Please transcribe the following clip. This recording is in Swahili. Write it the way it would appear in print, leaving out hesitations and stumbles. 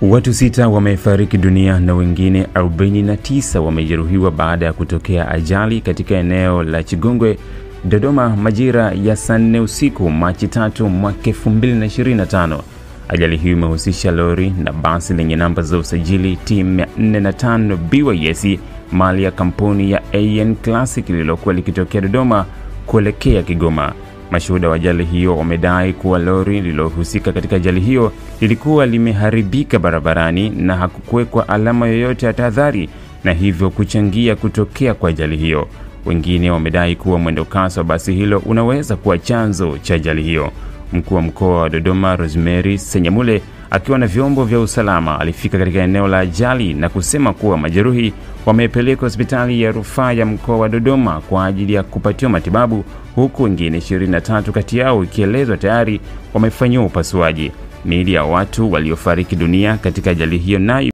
Watu 6 wamefariki dunia na wengine 49 wamejeruhiwa baada ya kutokea ajali katika eneo la Chigongwe, Dodoma majira ya saa 4 usiku Machi 3 mwaka 2025. Ajali hiyo imehusisha lori na basi lenye namba za usajili T405 BYS mali ya kampuni ya AN Classic lililokuwa likitokea Dodoma kuelekea Kigoma. Mashuhuda wa ajali hiyo wamedai kuwa lori lililohusika katika ajali hiyo lilikuwa limeharibika barabarani na hakukuwekwa alama yoyote ya tahadhari na hivyo kuchangia kutokea kwa ajali hiyo. Wengine wamedai kuwa mwendo kasi wa basi hilo unaweza kuwa chanzo cha ajali hiyo. Mkuu wa mkoa wa Dodoma Rosemary Senyamule akiwa na vyombo vya usalama alifika katika eneo la ajali na kusema kuwa majeruhi wamepelekwa hospitali ya rufaa ya mkoa wa Dodoma kwa ajili ya kupatiwa matibabu, huku wengine 23 kati yao ikielezwa tayari wamefanyiwa upasuaji. Miili ya watu waliofariki dunia katika ajali hiyo nayo